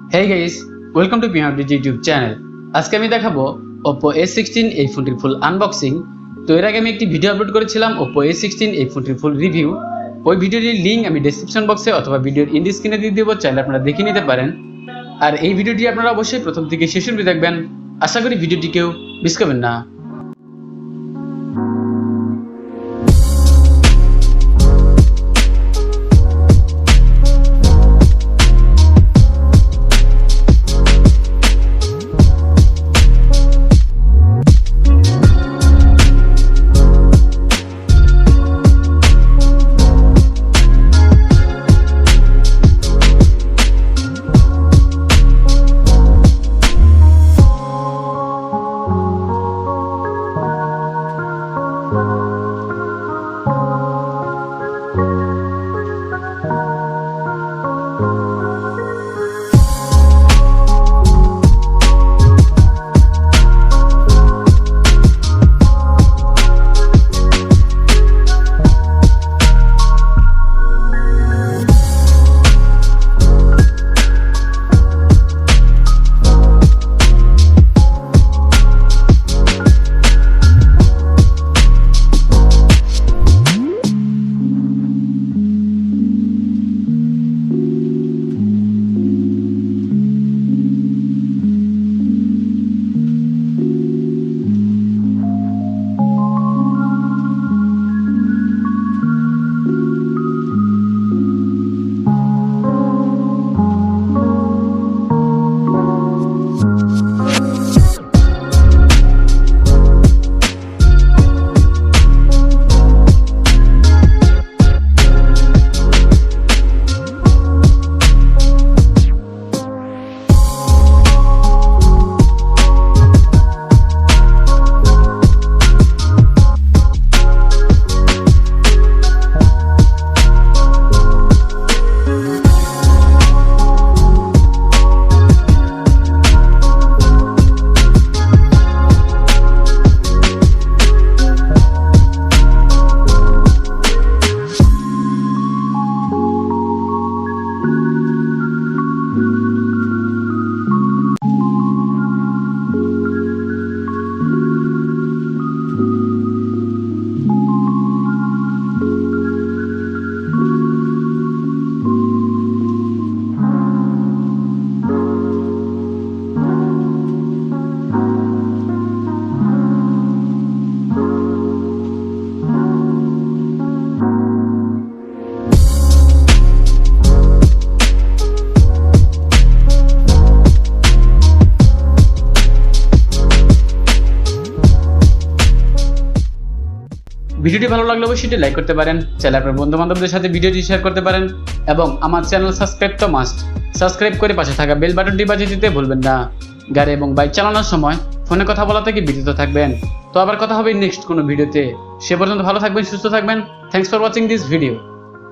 Hey guys, welcome to OPPO YouTube channel. আজকে আমি দেখাবো OPPO A16 এই ফোনটির ফুল আনবক্সিং। তো এর আগে আমি একটি ভিডিও আপলোড করেছিলাম OPPO A16 এই ফোনটির ফুল রিভিউ। ওই ভিডিওটির লিংক আমি ডেসক্রিপশন বক্সে অথবা ভিডিওর ইন্ড স্ক্রিনে দিয়ে দেব, চাইলে আপনারা দেখে নিতে পারেন। আর এই ভিডিওটি আপনারা অবশ্যই প্রথম থেকে শেষ অবধি দেখবেন। আশা করি ভিডিওটি কেউ মিস করবেন না। ভিডিওটি ভালো লাগলে অবশ্যই লাইক করতে পারেন, চাইলে আপনার বন্ধু বান্ধবদের সাথে ভিডিওটি শেয়ার করতে পারেন এবং আমার চ্যানেল সাবস্ক্রাইব তো মাস্ট। সাবস্ক্রাইব করে পাশে থাকা বেল বাটনটি বাজিয়ে দিতে ভুলবেন না। গাড়ি এবং বাইক চালানোর সময় ফোনে কথা বলা থেকে বিরত থাকবেন। তো আবার কথা হবে নেক্সট কোনো ভিডিওতে। সে পর্যন্ত ভালো থাকবেন, সুস্থ থাকবেন। Thanks for watching this video.